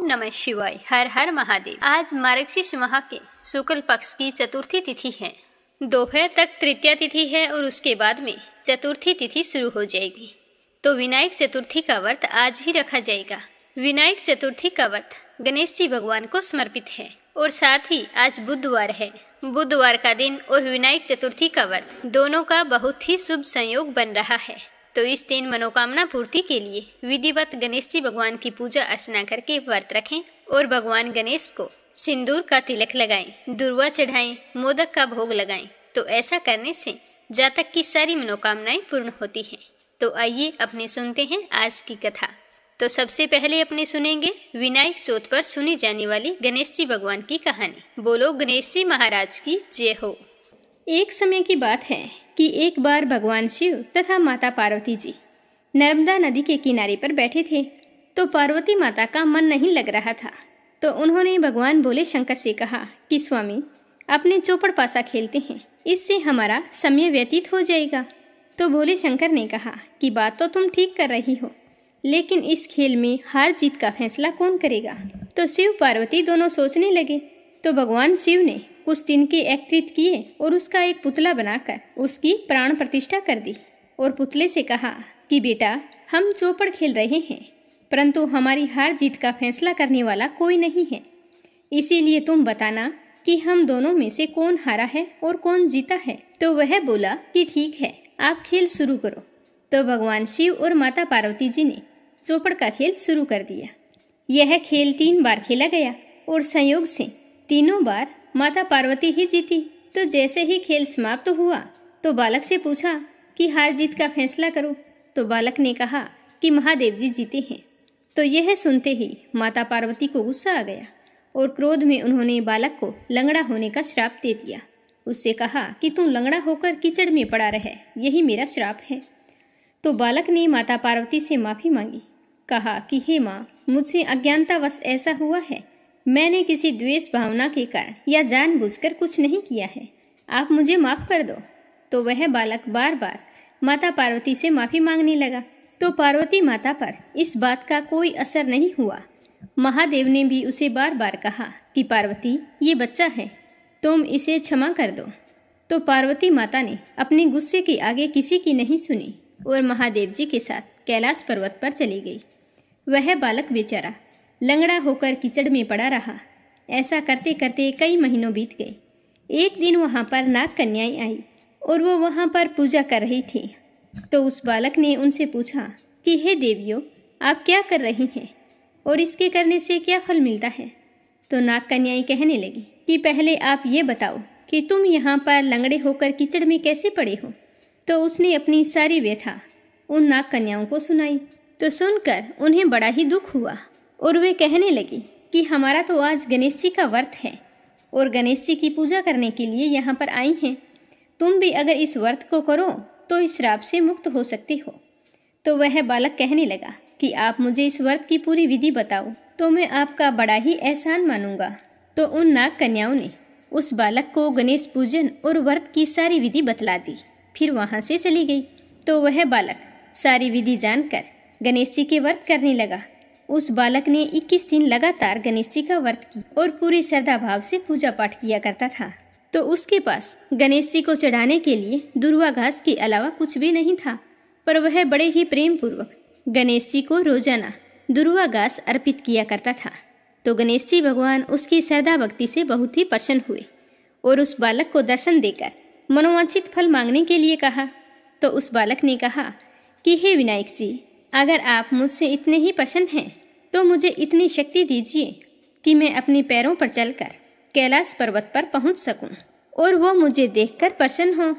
ओम नमः शिवाय। हर हर महादेव। आज मार्गशीर्ष माह के शुक्ल पक्ष की चतुर्थी तिथि है। दोपहर तक तृतीया तिथि है और उसके बाद में चतुर्थी तिथि शुरू हो जाएगी। तो विनायक चतुर्थी का व्रत आज ही रखा जाएगा। विनायक चतुर्थी का व्रत गणेश जी भगवान को समर्पित है और साथ ही आज बुधवार है। बुधवार का दिन और विनायक चतुर्थी का व्रत दोनों का बहुत ही शुभ संयोग बन रहा है। तो इस दिन मनोकामना पूर्ति के लिए विधिवत गणेश जी भगवान की पूजा अर्चना करके व्रत रखें और भगवान गणेश को सिंदूर का तिलक लगाएं, दुर्वा चढ़ाएं, मोदक का भोग लगाएं। तो ऐसा करने से जातक की सारी मनोकामनाएं पूर्ण होती हैं। तो आइए अपने सुनते हैं आज की कथा। तो सबसे पहले अपने सुनेंगे विनायक चौथ पर सुनी जाने वाली गणेश जी भगवान की कहानी। बोलो गणेश जी महाराज की जय हो। एक समय की बात है कि एक बार भगवान शिव तथा माता पार्वती जी नर्मदा नदी के किनारे पर बैठे थे। तो पार्वती माता का मन नहीं लग रहा था। तो उन्होंने भगवान भोले शंकर से कहा कि स्वामी, अपने चौपड़ पासा खेलते हैं, इससे हमारा समय व्यतीत हो जाएगा। तो भोले शंकर ने कहा कि बात तो तुम ठीक कर रही हो, लेकिन इस खेल में हार जीत का फैसला कौन करेगा। तो शिव पार्वती दोनों सोचने लगे। तो भगवान शिव ने कुछ तिनके एकत्रित किए और उसका एक पुतला बनाकर उसकी प्राण प्रतिष्ठा कर दी और पुतले से कहा कि बेटा, हम चौपड़ खेल रहे हैं, परंतु हमारी हार जीत का फैसला करने वाला कोई नहीं है। इसीलिए तुम बताना कि हम दोनों में से कौन हारा है और कौन जीता है। तो वह बोला कि ठीक है, आप खेल शुरू करो। तो भगवान शिव और माता पार्वती जी ने चौपड़ का खेल शुरू कर दिया। यह खेल 3 बार खेला गया और संयोग से तीनों बार माता पार्वती ही जीती। तो जैसे ही खेल समाप्त हुआ तो बालक से पूछा कि हार जीत का फैसला करो। तो बालक ने कहा कि महादेव जी जीते हैं। तो यह सुनते ही माता पार्वती को गुस्सा आ गया और क्रोध में उन्होंने बालक को लंगड़ा होने का श्राप दे दिया। उससे कहा कि तू लंगड़ा होकर कीचड़ में पड़ा रहे, यही मेरा श्राप है। तो बालक ने माता पार्वती से माफ़ी मांगी, कहा कि हे माँ, मुझसे अज्ञानतावश ऐसा हुआ है। मैंने किसी द्वेष भावना के कारण या जानबूझकर कुछ नहीं किया है, आप मुझे माफ़ कर दो। तो वह बालक बार बार माता पार्वती से माफ़ी मांगने लगा। तो पार्वती माता पर इस बात का कोई असर नहीं हुआ। महादेव ने भी उसे बार बार कहा कि पार्वती, ये बच्चा है, तुम इसे क्षमा कर दो। तो पार्वती माता ने अपने गुस्से के आगे किसी की नहीं सुनी और महादेव जी के साथ कैलाश पर्वत पर चली गई। वह बालक बेचारा लंगड़ा होकर कीचड़ में पड़ा रहा। ऐसा करते करते कई महीनों बीत गए। एक दिन वहाँ पर नाग कन्याएं आई और वो वहाँ पर पूजा कर रही थी। तो उस बालक ने उनसे पूछा कि हे देवियों, आप क्या कर रही हैं और इसके करने से क्या फल मिलता है। तो नाग कन्याएं कहने लगी कि पहले आप ये बताओ कि तुम यहाँ पर लंगड़े होकर कीचड़ में कैसे पड़े हो। तो उसने अपनी सारी व्यथा उन नाग कन्याओं को सुनाई। तो सुनकर उन्हें बड़ा ही दुख हुआ और वे कहने लगी कि हमारा तो आज गणेश जी का व्रत है और गणेश जी की पूजा करने के लिए यहाँ पर आई हैं। तुम भी अगर इस व्रत को करो तो इस श्राप से मुक्त हो सकते हो। तो वह बालक कहने लगा कि आप मुझे इस व्रत की पूरी विधि बताओ तो मैं आपका बड़ा ही एहसान मानूंगा। तो उन नाग कन्याओं ने उस बालक को गणेश पूजन और व्रत की सारी विधि बतला दी, फिर वहाँ से चली गई। तो वह बालक सारी विधि जानकर गणेश जी के व्रत करने लगा। उस बालक ने 21 दिन लगातार गणेश जी का व्रत की और पूरी श्रद्धा भाव से पूजा पाठ किया करता था। तो उसके पास गणेश जी को चढ़ाने के लिए दुर्वा घास के अलावा कुछ भी नहीं था, पर वह बड़े ही प्रेम पूर्वक गणेश जी को रोजाना दुर्वा घास अर्पित किया करता था। तो गणेश जी भगवान उसकी श्रद्धा भक्ति से बहुत ही प्रसन्न हुए और उस बालक को दर्शन देकर मनोवांछित फल मांगने के लिए कहा। तो उस बालक ने कहा कि हे विनायक जी, अगर आप मुझसे इतने ही प्रसन्न हैं तो मुझे इतनी शक्ति दीजिए कि मैं अपने पैरों पर चलकर कैलाश पर्वत पर पहुंच सकूं और वो मुझे देखकर प्रसन्न हो।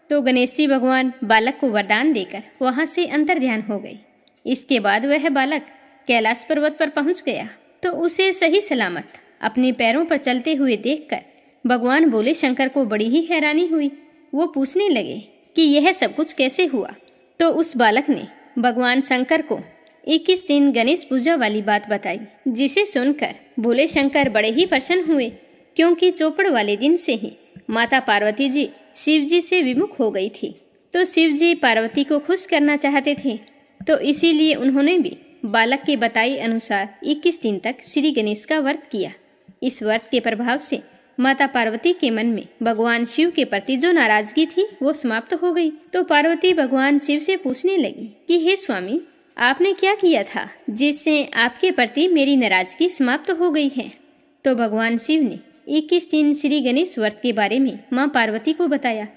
तो गणेश जी भगवान बालक को वरदान देकर वहां से अंतर्ध्यान हो गए। इसके बाद वह बालक कैलाश पर्वत पर पहुंच गया। तो उसे सही सलामत अपने पैरों पर चलते हुए देखकर भगवान भोले शंकर को बड़ी ही हैरानी हुई। वो पूछने लगे कि यह सब कुछ कैसे हुआ। तो उस बालक ने भगवान शंकर को 21 दिन गणेश पूजा वाली बात बताई, जिसे सुनकर भोले शंकर बड़े ही प्रसन्न हुए, क्योंकि चौपड़ वाले दिन से ही माता पार्वती जी शिव जी से विमुख हो गई थी। तो शिव जी पार्वती को खुश करना चाहते थे, तो इसीलिए उन्होंने भी बालक के बताए अनुसार 21 दिन तक श्री गणेश का व्रत किया। इस व्रत के प्रभाव से माता पार्वती के मन में भगवान शिव के प्रति जो नाराजगी थी वो समाप्त हो गई। तो पार्वती भगवान शिव से पूछने लगी कि हे स्वामी, आपने क्या किया था जिससे आपके प्रति मेरी नाराजगी समाप्त हो गई है। तो भगवान शिव ने 21 दिन श्री गणेश व्रत के बारे में माँ पार्वती को बताया।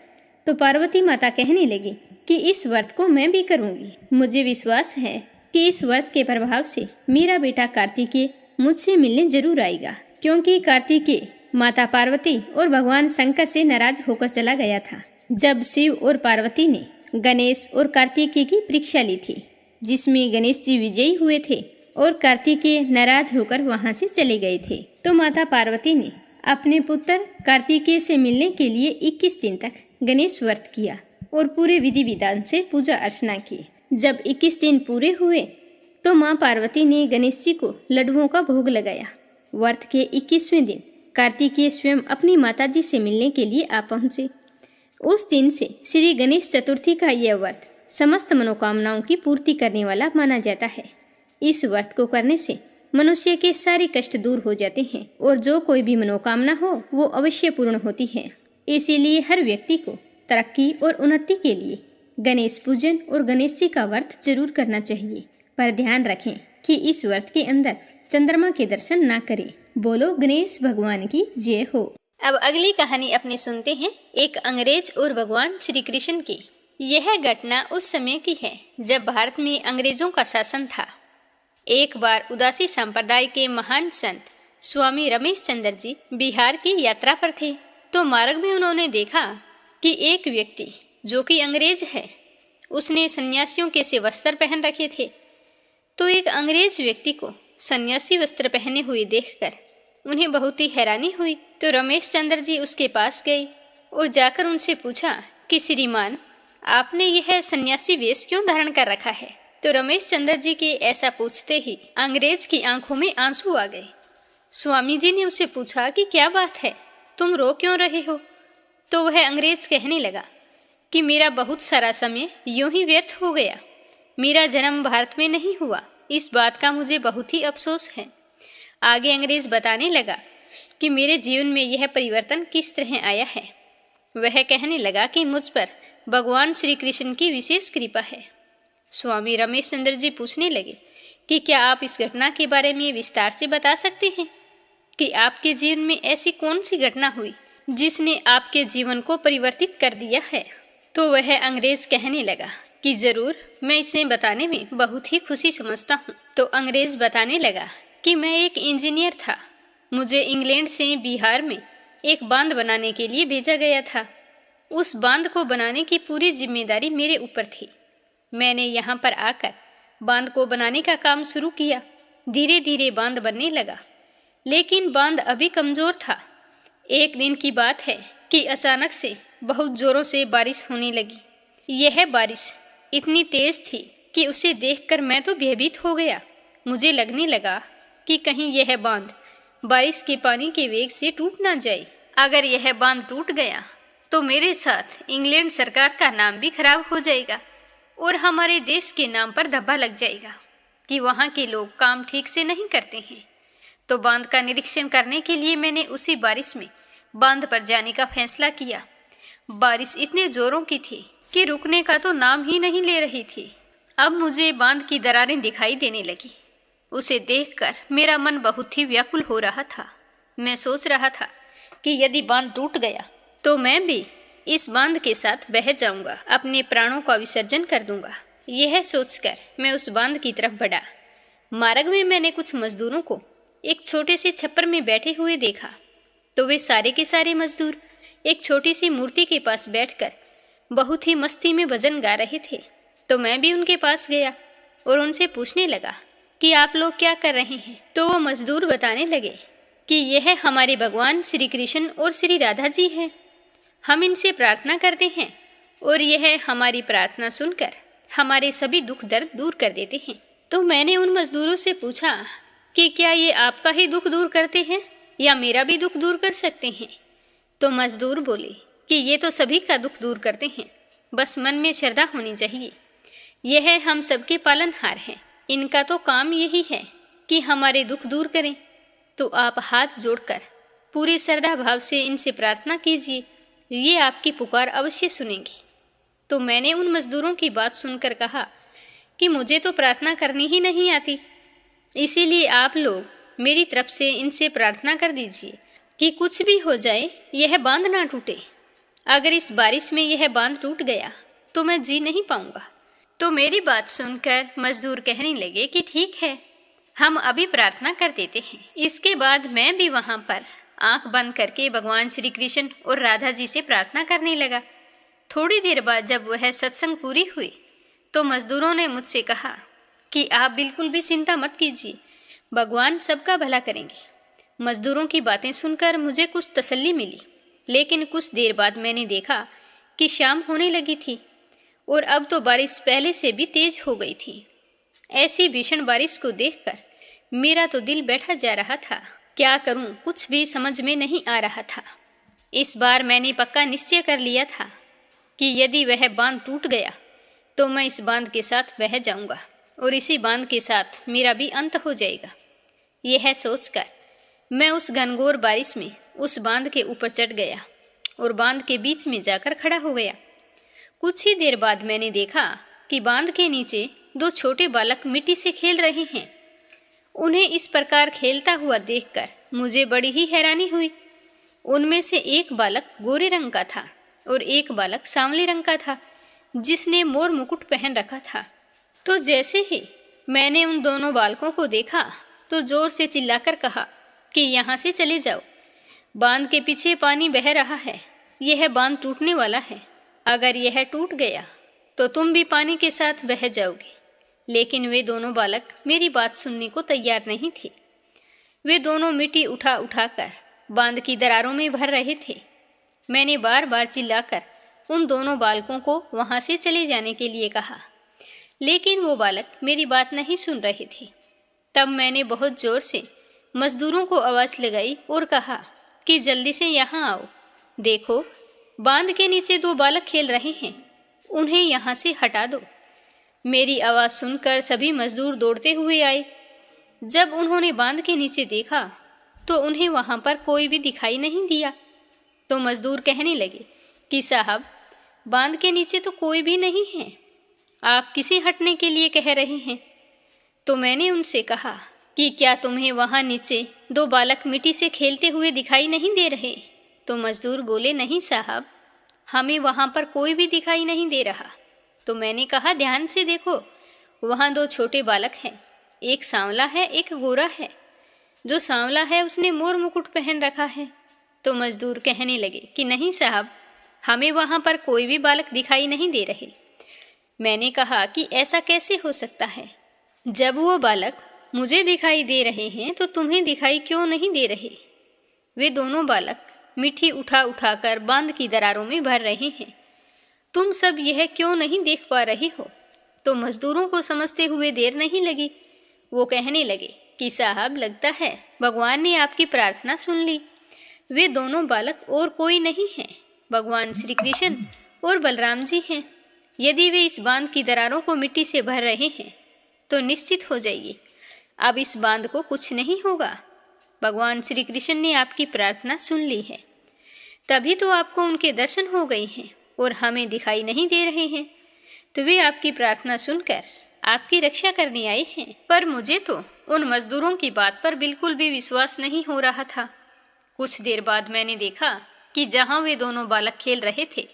तो पार्वती माता कहने लगी कि इस व्रत को मैं भी करूंगी। मुझे विश्वास है कि इस व्रत के प्रभाव से मेरा बेटा कार्तिकेय मुझसे मिलने जरूर आएगा, क्योंकि कार्तिकेय माता पार्वती और भगवान शंकर से नाराज होकर चला गया था जब शिव और पार्वती ने गणेश और कार्तिकेय की परीक्षा ली थी, जिसमें गणेश जी विजयी हुए थे और कार्तिकेय नाराज होकर वहां से चले गए थे। तो माता पार्वती ने अपने पुत्र कार्तिकेय से मिलने के लिए 21 दिन तक गणेश व्रत किया और पूरे विधि विधान से पूजा अर्चना की। जब 21 दिन पूरे हुए तो माँ पार्वती ने गणेश जी को लड्डुओं का भोग लगाया। व्रत के 21वें दिन कार्तिकेय स्वयं अपनी माताजी से मिलने के लिए आ पहुंचे। उस दिन से श्री गणेश चतुर्थी का यह व्रत समस्त मनोकामनाओं की पूर्ति करने वाला माना जाता है। इस व्रत को करने से मनुष्य के सारे कष्ट दूर हो जाते हैं और जो कोई भी मनोकामना हो वो अवश्य पूर्ण होती है। इसीलिए हर व्यक्ति को तरक्की और उन्नति के लिए गणेश पूजन और गणेश जी का व्रत जरूर करना चाहिए। पर ध्यान रखें कि इस व्रत के अंदर चंद्रमा के दर्शन ना करें। बोलो गणेश भगवान की जय हो। अब अगली कहानी अपने सुनते हैं एक अंग्रेज और भगवान श्री कृष्ण की। यह घटना उस समय की है जब भारत में अंग्रेजों का शासन था। एक बार उदासी संप्रदाय के महान संत स्वामी रमेश चंद्र जी बिहार की यात्रा पर थे। तो मार्ग में उन्होंने देखा कि एक व्यक्ति जो कि अंग्रेज है, उसने सन्यासियों के से वस्त्र पहन रखे थे। तो एक अंग्रेज व्यक्ति को सन्यासी वस्त्र पहने हुए देखकर उन्हें बहुत ही हैरानी हुई। तो रमेश चंद्र जी उसके पास गए और जाकर उनसे पूछा कि श्रीमान, आपने यह सन्यासी वेश क्यों धारण कर रखा है। तो रमेश चंद्र जी के ऐसा पूछते ही अंग्रेज की आंखों में आंसू आ गए। स्वामी जी ने उसे पूछा कि क्या बात है, तुम रो क्यों रहे हो। तो वह अंग्रेज कहने लगा कि मेरा बहुत सारा समय यूं ही व्यर्थ हो गया। मेरा जन्म भारत में नहीं हुआ, इस बात का मुझे बहुत ही अफसोस है। आगे अंग्रेज बताने लगा कि मेरे जीवन में यह परिवर्तन किस तरह आया है। वह कहने लगा कि मुझ पर भगवान श्री कृष्ण की विशेष कृपा है। स्वामी रमेश चंद्र जी पूछने लगे कि क्या आप इस घटना के बारे में विस्तार से बता सकते हैं कि आपके जीवन में ऐसी कौन सी घटना हुई जिसने आपके जीवन को परिवर्तित कर दिया है। तो वह अंग्रेज कहने लगा कि जरूर, मैं इसे बताने में बहुत ही खुशी समझता हूँ। तो अंग्रेज बताने लगा कि मैं एक इंजीनियर था। मुझे इंग्लैंड से बिहार में एक बांध बनाने के लिए भेजा गया था। उस बांध को बनाने की पूरी जिम्मेदारी मेरे ऊपर थी। मैंने यहाँ पर आकर बांध को बनाने का काम शुरू किया। धीरे धीरे बांध बनने लगा, लेकिन बांध अभी कमजोर था। एक दिन की बात है कि अचानक से बहुत जोरों से बारिश होने लगी। यह बारिश इतनी तेज थी कि उसे देखकर मैं तो भयभीत हो गया। मुझे लगने लगा कि कहीं यह बांध बारिश के पानी के वेग से टूट ना जाए। अगर यह बांध टूट गया तो मेरे साथ इंग्लैंड सरकार का नाम भी खराब हो जाएगा और हमारे देश के नाम पर धब्बा लग जाएगा कि वहाँ के लोग काम ठीक से नहीं करते हैं। तो बांध का निरीक्षण करने के लिए मैंने उसी बारिश में बांध पर जाने का फैसला किया। बारिश इतने जोरों की थी कि रुकने का तो नाम ही नहीं ले रही थी। अब मुझे बांध की दरारें दिखाई देने लगी। उसे देखकर मेरा मन बहुत ही व्याकुल हो रहा था। मैं सोच रहा था कि यदि बांध टूट गया तो मैं भी इस बांध के साथ बह जाऊंगा, अपने प्राणों का विसर्जन कर दूंगा। यह सोचकर मैं उस बांध की तरफ बढ़ा। मार्ग में मैंने कुछ मजदूरों को एक छोटे से छप्पर में बैठे हुए देखा। तो वे सारे के सारे मजदूर एक छोटी सी मूर्ति के पास बैठकर बहुत ही मस्ती में भजन गा रहे थे। तो मैं भी उनके पास गया और उनसे पूछने लगा कि आप लोग क्या कर रहे हैं। तो वो मजदूर बताने लगे कि यह हमारे भगवान श्री कृष्ण और श्री राधा जी हैं। हम इनसे प्रार्थना करते हैं और यह हमारी प्रार्थना सुनकर हमारे सभी दुख दर्द दूर कर देते हैं। तो मैंने उन मजदूरों से पूछा कि क्या ये आपका ही दुख दूर करते हैं या मेरा भी दुख दूर कर सकते हैं। तो मजदूर बोले कि ये तो सभी का दुख दूर करते हैं, बस मन में श्रद्धा होनी चाहिए। यह हम सबके पालनहार हैं, इनका तो काम यही है कि हमारे दुख दूर करें। तो आप हाथ जोड़कर पूरे श्रद्धा भाव से इनसे प्रार्थना कीजिए, ये आपकी पुकार अवश्य सुनेंगे। तो मैंने उन मजदूरों की बात सुनकर कहा कि मुझे तो प्रार्थना करनी ही नहीं आती, इसीलिए आप लोग मेरी तरफ से इनसे प्रार्थना कर दीजिए कि कुछ भी हो जाए यह बांध ना टूटे। अगर इस बारिश में यह बांध टूट गया तो मैं जी नहीं पाऊंगा। तो मेरी बात सुनकर मजदूर कहने लगे कि ठीक है, हम अभी प्रार्थना कर देते हैं। इसके बाद मैं भी वहां पर आंख बंद करके भगवान श्री कृष्ण और राधा जी से प्रार्थना करने लगा। थोड़ी देर बाद जब वह सत्संग पूरी हुई तो मजदूरों ने मुझसे कहा कि आप बिल्कुल भी चिंता मत कीजिए, भगवान सबका भला करेंगे। मजदूरों की बातें सुनकर मुझे कुछ तसल्ली मिली, लेकिन कुछ देर बाद मैंने देखा कि शाम होने लगी थी और अब तो बारिश पहले से भी तेज हो गई थी। ऐसी भीषण बारिश को देखकर मेरा तो दिल बैठा जा रहा था। क्या करूं, कुछ भी समझ में नहीं आ रहा था। इस बार मैंने पक्का निश्चय कर लिया था कि यदि वह बांध टूट गया तो मैं इस बांध के साथ बह जाऊंगा और इसी बांध के साथ मेरा भी अंत हो जाएगा। यह सोचकर मैं उस घनघोर बारिश में उस बांध के ऊपर चढ़ गया और बांध के बीच में जाकर खड़ा हो गया। कुछ ही देर बाद मैंने देखा कि बांध के नीचे दो छोटे बालक मिट्टी से खेल रहे हैं। उन्हें इस प्रकार खेलता हुआ देखकर मुझे बड़ी ही हैरानी हुई। उनमें से एक बालक गोरे रंग का था और एक बालक सांवले रंग का था, जिसने मोर मुकुट पहन रखा था। तो जैसे ही मैंने उन दोनों बालकों को देखा तो जोर से चिल्लाकर कहा कि यहाँ से चले जाओ, बांध के पीछे पानी बह रहा है, यह बांध टूटने वाला है। अगर यह टूट गया तो तुम भी पानी के साथ बह जाओगे। लेकिन वे दोनों बालक मेरी बात सुनने को तैयार नहीं थे। वे दोनों मिट्टी उठा उठाकर बांध की दरारों में भर रहे थे। मैंने बार बार चिल्लाकर उन दोनों बालकों को वहां से चले जाने के लिए कहा, लेकिन वो बालक मेरी बात नहीं सुन रहे थे। तब मैंने बहुत जोर से मजदूरों को आवाज लगाई और कहा कि जल्दी से यहाँ आओ, देखो बांध के नीचे दो बालक खेल रहे हैं, उन्हें यहाँ से हटा दो। मेरी आवाज़ सुनकर सभी मजदूर दौड़ते हुए आए। जब उन्होंने बांध के नीचे देखा तो उन्हें वहाँ पर कोई भी दिखाई नहीं दिया। तो मजदूर कहने लगे कि साहब, बांध के नीचे तो कोई भी नहीं है, आप किसे हटने के लिए कह रहे हैं? तो मैंने उनसे कहा कि क्या तुम्हें वहाँ नीचे दो बालक मिट्टी से खेलते हुए दिखाई नहीं दे रहे? तो मजदूर बोले, नहीं साहब, हमें वहाँ पर कोई भी दिखाई नहीं दे रहा। तो मैंने कहा, ध्यान से देखो, वहाँ दो छोटे बालक हैं, एक सांवला है एक गोरा है। जो सांवला है उसने मोर मुकुट पहन रखा है। तो मजदूर कहने लगे कि नहीं साहब, हमें वहाँ पर कोई भी बालक दिखाई नहीं दे रहे। मैंने कहा कि ऐसा कैसे हो सकता है, जब वो बालक मुझे दिखाई दे रहे हैं तो तुम्हें दिखाई क्यों नहीं दे रहे? वे दोनों बालक मिट्टी उठा उठाकर बांध की दरारों में भर रहे हैं, तुम सब यह क्यों नहीं देख पा रहे हो? तो मजदूरों को समझते हुए देर नहीं लगी। वो कहने लगे कि साहब, लगता है भगवान ने आपकी प्रार्थना सुन ली। वे दोनों बालक और कोई नहीं हैं, भगवान श्री कृष्ण और बलराम जी हैं। यदि वे इस बांध की दरारों को मिट्टी से भर रहे हैं तो निश्चित हो जाइए, अब इस बांध को कुछ नहीं होगा। भगवान श्री कृष्ण ने आपकी प्रार्थना सुन ली है, तभी तो आपको उनके दर्शन हो गए हैं और हमें दिखाई नहीं दे रहे हैं। तो वे आपकी प्रार्थना सुनकर आपकी रक्षा करने आए हैं। पर मुझे तो उन मजदूरों की बात पर बिल्कुल भी विश्वास नहीं हो रहा था। कुछ देर बाद मैंने देखा कि जहाँ वे दोनों बालक खेल रहे थे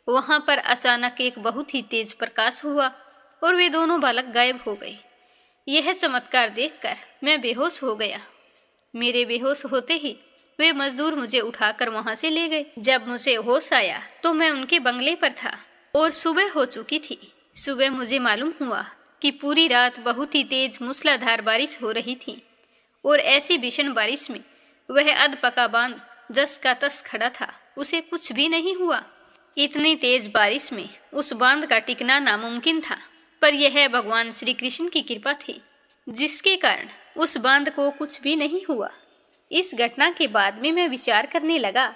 वहाँ पर अचानक एक बहुत ही तेज प्रकाश हुआ और वे दोनों बालक गायब हो गए। यह चमत्कार देखकर मैं बेहोश हो गया। मेरे बेहोश होते ही वे मजदूर मुझे उठाकर वहां से ले गए। जब मुझे होश आया तो मैं उनके बंगले पर था और सुबह हो चुकी थी। सुबह मुझे मालूम हुआ कि पूरी रात बहुत ही तेज मूसलाधार बारिश हो रही थी और ऐसी भीषण बारिश में वह अध पका बांध जस का तस खड़ा था, उसे कुछ भी नहीं हुआ। इतनी तेज बारिश में उस बांध का टिकना नामुमकिन था, पर यह भगवान श्री कृष्ण की कृपा थी जिसके कारण उस बांध को कुछ भी नहीं हुआ। इस घटना के बाद में मैं विचार करने लगा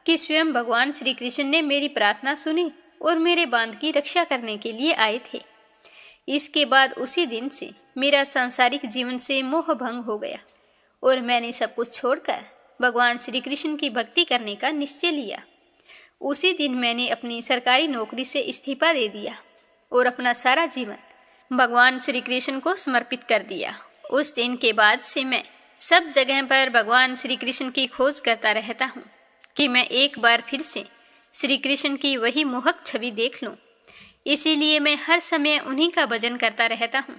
कि स्वयं भगवान श्री कृष्ण ने मेरी प्रार्थना सुनी और मेरे बांध की रक्षा करने के लिए आए थे। इसके बाद उसी दिन से मेरा सांसारिक जीवन से मोह भंग हो गया और मैंने सब कुछ छोड़कर भगवान श्री कृष्ण की भक्ति करने का निश्चय लिया। उसी दिन मैंने अपनी सरकारी नौकरी से इस्तीफा दे दिया और अपना सारा जीवन भगवान श्री कृष्ण को समर्पित कर दिया। उस दिन के बाद से मैं सब जगह पर भगवान श्री कृष्ण की खोज करता रहता हूँ कि मैं एक बार फिर से श्री कृष्ण की वही मोहक छवि देख लूँ। इसीलिए मैं हर समय उन्हीं का भजन करता रहता हूँ।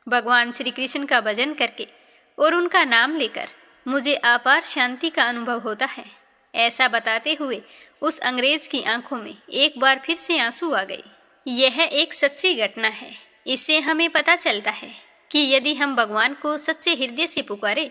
भगवान श्री कृष्ण का भजन करके और उनका नाम लेकर मुझे अपार शांति का अनुभव होता है। ऐसा बताते हुए उस अंग्रेज की आंखों में एक बार फिर से आंसू आ गए। यह एक सच्ची घटना है। इससे हमें पता चलता है कि यदि हम भगवान को सच्चे हृदय से पुकारे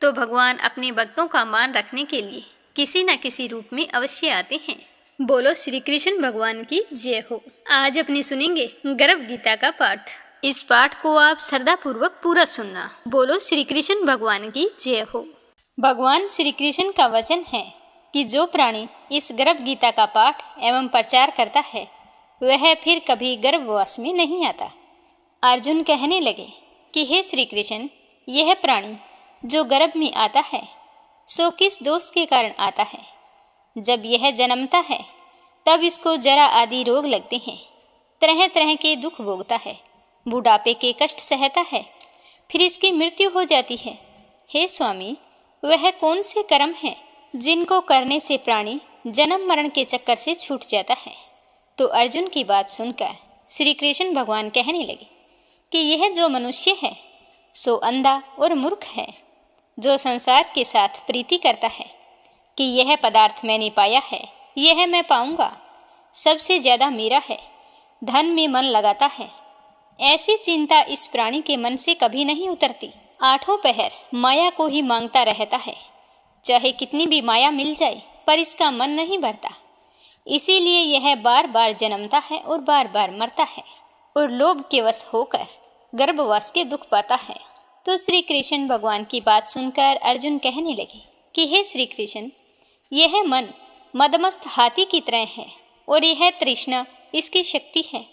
तो भगवान अपने भक्तों का मान रखने के लिए किसी न किसी रूप में अवश्य आते हैं। बोलो श्री कृष्ण भगवान की जय हो। आज अपनी सुनेंगे गर्भ गीता का पाठ। इस पाठ को आप श्रद्धा पूर्वक पूरा सुनना। बोलो श्री कृष्ण भगवान की जय हो। भगवान श्री कृष्ण का वचन है कि जो प्राणी इस गर्भ गीता का पाठ एवं प्रचार करता है वह फिर कभी गर्भवास में नहीं आता। अर्जुन कहने लगे कि हे श्री कृष्ण, यह प्राणी जो गर्भ में आता है सो किस दोष के कारण आता है? जब यह जन्मता है तब इसको जरा आदि रोग लगते हैं, तरह तरह के दुख भोगता है, बुढ़ापे के कष्ट सहता है, फिर इसकी मृत्यु हो जाती है। हे स्वामी, वह कौन से कर्म हैं जिनको करने से प्राणी जन्म मरण के चक्कर से छूट जाता है? तो अर्जुन की बात सुनकर श्री कृष्ण भगवान कहने लगे कि यह जो मनुष्य है सो अंधा और मूर्ख है, जो संसार के साथ प्रीति करता है कि यह पदार्थ मैंने पाया है, यह मैं पाऊंगा, सबसे ज्यादा मेरा है, धन में मन लगाता है। ऐसी चिंता इस प्राणी के मन से कभी नहीं उतरती। आठों पहर माया को ही मांगता रहता है, चाहे कितनी भी माया मिल जाए पर इसका मन नहीं भरता। इसीलिए यह बार बार जन्मता है और बार बार मरता है और लोभ के वश होकर गर्भवास के दुख पाता है। तो श्री कृष्ण भगवान की बात सुनकर अर्जुन कहने लगे कि हे श्री कृष्ण, यह मन मदमस्त हाथी की तरह है और यह तृष्णा इसकी शक्ति है।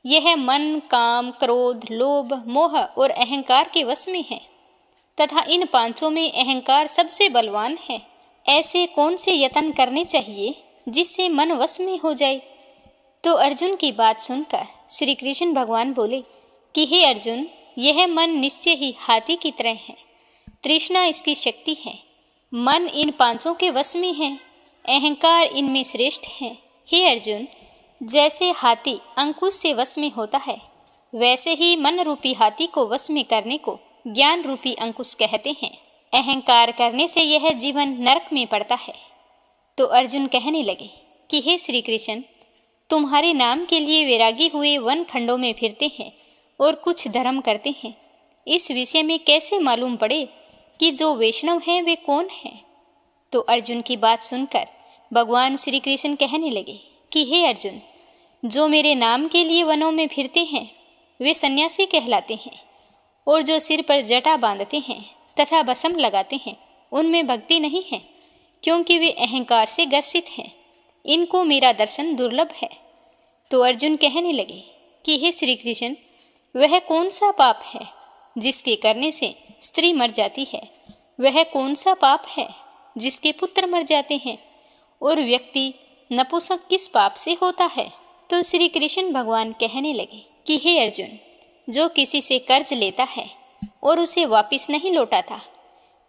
यह मन काम, क्रोध, लोभ, मोह और अहंकार के वश में है तथा इन पांचों में अहंकार सबसे बलवान है। ऐसे कौन से यत्न करने चाहिए जिससे मन वश में हो जाए? तो अर्जुन की बात सुनकर श्री कृष्ण भगवान बोले कि हे अर्जुन, यह मन निश्चय ही हाथी की तरह है, तृष्णा इसकी शक्ति है, मन इन पांचों के वश में है, अहंकार इनमें श्रेष्ठ है। हे अर्जुन, जैसे हाथी अंकुश से वश में होता है वैसे ही मन रूपी हाथी को वश में करने को ज्ञान रूपी अंकुश कहते हैं। अहंकार करने से यह जीवन नरक में पड़ता है। तो अर्जुन कहने लगे कि हे श्री कृष्ण, तुम्हारे नाम के लिए वैरागी हुए वन खंडों में फिरते हैं और कुछ धर्म करते हैं। इस विषय में कैसे मालूम पड़े कि जो वैष्णव हैं वे कौन हैं? तो अर्जुन की बात सुनकर भगवान श्री कृष्ण कहने लगे कि हे अर्जुन, जो मेरे नाम के लिए वनों में फिरते हैं वे सन्यासी कहलाते हैं और जो सिर पर जटा बांधते हैं तथा भस्म लगाते हैं उनमें भक्ति नहीं है, क्योंकि वे अहंकार से ग्रसित हैं। इनको मेरा दर्शन दुर्लभ है। तो अर्जुन कहने लगे कि हे श्री कृष्ण, वह कौन सा पाप है जिसके करने से स्त्री मर जाती है? वह कौन सा पाप है जिसके पुत्र मर जाते हैं? और व्यक्ति नपुंसक किस पाप से होता है? तो श्री कृष्ण भगवान कहने लगे कि हे अर्जुन, जो किसी से कर्ज लेता है और उसे वापस नहीं लौटाता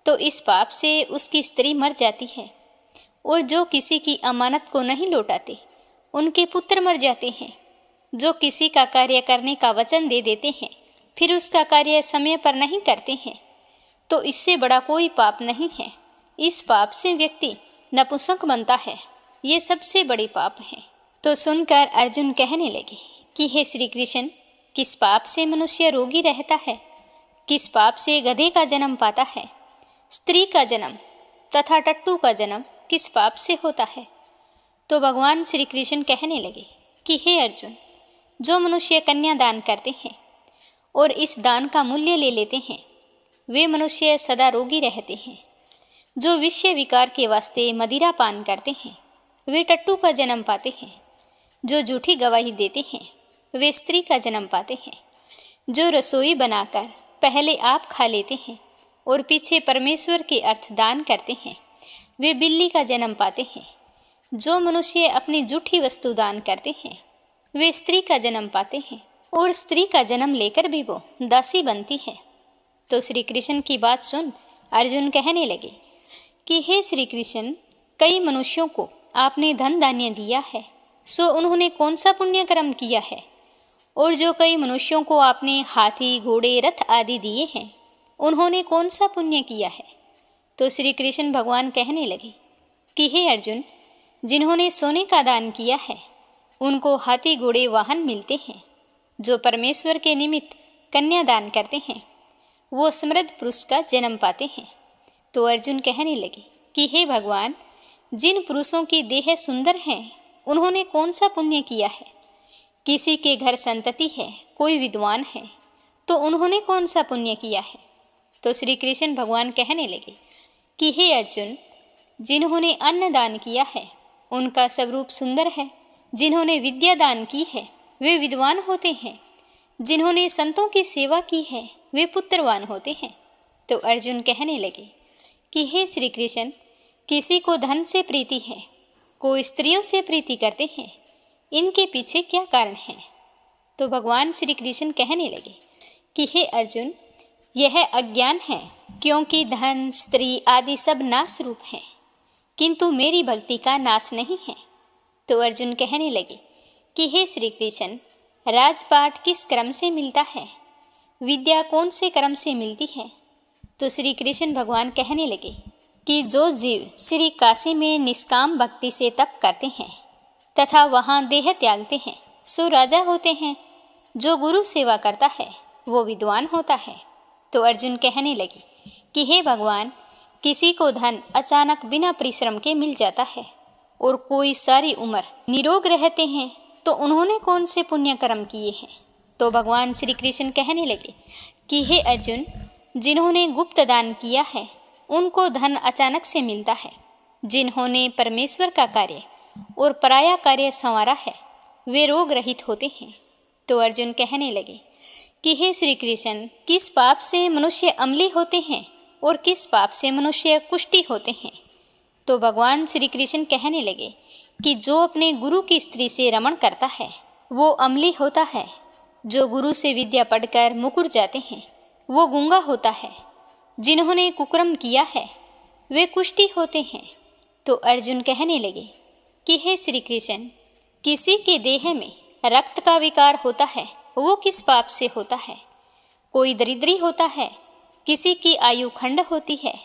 तो इस पाप से उसकी स्त्री मर जाती है। और जो किसी की अमानत को नहीं लौटाते उनके पुत्र मर जाते हैं। जो किसी का कार्य करने का वचन दे देते हैं फिर उसका कार्य समय पर नहीं करते हैं तो इससे बड़ा कोई पाप नहीं है। इस पाप से व्यक्ति नपुंसक बनता है। ये सबसे बड़े पाप हैं। तो सुनकर अर्जुन कहने लगे कि हे श्री कृष्ण, किस पाप से मनुष्य रोगी रहता है? किस पाप से गधे का जन्म पाता है? स्त्री का जन्म तथा टट्टू का जन्म किस पाप से होता है? तो भगवान श्री कृष्ण कहने लगे कि हे अर्जुन, जो मनुष्य कन्या दान करते हैं और इस दान का मूल्य ले लेते हैं वे मनुष्य सदा रोगी रहते हैं। जो विषय विकार के वास्ते मदिरा पान करते हैं वे टट्टू का जन्म पाते हैं। जो झूठी गवाही देते हैं वे स्त्री का जन्म पाते हैं। जो रसोई बनाकर पहले आप खा लेते हैं और पीछे परमेश्वर के अर्थ दान करते हैं, वे बिल्ली का जन्म पाते हैं। जो मनुष्य अपनी जूठी वस्तु दान करते हैं, वे स्त्री का जन्म पाते हैं और स्त्री का जन्म लेकर भी वो दासी बनती है। तो श्री कृष्ण की बात सुन अर्जुन कहने लगे कि हे श्री कृष्ण, कई मनुष्यों को आपने धन धान्य दिया है, सो उन्होंने कौन सा पुण्य कर्म किया है? और जो कई मनुष्यों को आपने हाथी, घोड़े, रथ आदि दिए हैं, उन्होंने कौन सा पुण्य किया है? तो श्री कृष्ण भगवान कहने लगे कि हे अर्जुन, जिन्होंने सोने का दान किया है, उनको हाथी, घोड़े, वाहन मिलते हैं। जो परमेश्वर के निमित्त कन्या दान करते हैं, वो समृद्ध पुरुष का जन्म पाते हैं। तो अर्जुन कहने लगे कि हे भगवान, जिन पुरुषों की देह सुंदर हैं, उन्होंने कौन सा पुण्य किया है? किसी के घर संतति है, कोई विद्वान है, तो उन्होंने कौन सा पुण्य किया है? तो श्री कृष्ण भगवान कहने लगे कि हे अर्जुन, जिन्होंने अन्न दान किया है, उनका स्वरूप सुंदर है। जिन्होंने विद्या दान की है, वे विद्वान होते हैं। जिन्होंने संतों की सेवा की है, वे पुत्रवान होते हैं। तो अर्जुन कहने लगे कि हे श्री कृष्ण, किसी को धन से प्रीति है, कोई स्त्रियों से प्रीति करते हैं, इनके पीछे क्या कारण है? तो भगवान श्री कृष्ण कहने लगे कि हे अर्जुन, यह अज्ञान है, क्योंकि धन, स्त्री आदि सब नाश रूप हैं, किंतु मेरी भक्ति का नाश नहीं है। तो अर्जुन कहने लगे कि हे श्री कृष्ण, राजपाट किस क्रम से मिलता है? विद्या कौन से क्रम से मिलती है? तो श्री कृष्ण भगवान कहने लगे कि जो जीव श्री काशी में निष्काम भक्ति से तप करते हैं तथा वहाँ देह त्यागते हैं, सो राजा होते हैं। जो गुरु सेवा करता है, वो विद्वान होता है। तो अर्जुन कहने लगे कि हे भगवान, किसी को धन अचानक बिना परिश्रम के मिल जाता है और कोई सारी उम्र निरोग रहते हैं, तो उन्होंने कौन से पुण्य कर्म किए हैं? तो भगवान श्री कृष्ण कहने लगे कि हे अर्जुन, जिन्होंने गुप्त दान किया है, उनको धन अचानक से मिलता है। जिन्होंने परमेश्वर का कार्य और पराया कार्य संवारा है, वे रोग रहित होते हैं। तो अर्जुन कहने लगे कि हे श्री कृष्ण, किस पाप से मनुष्य अम्ली होते हैं और किस पाप से मनुष्य कुष्ठी होते हैं? तो भगवान श्री कृष्ण कहने लगे कि जो अपने गुरु की स्त्री से रमण करता है, वो अम्ली होता है। जो गुरु से विद्या पढ़कर मुकुर जाते हैं, वो गूंगा होता है। जिन्होंने कुकर्म किया है, वे कुष्ठी होते हैं। तो अर्जुन कहने लगे कि हे श्री कृष्ण, किसी के देह में रक्त का विकार होता है, वो किस पाप से होता है? कोई दरिद्री होता है, किसी की आयु खंड होती है,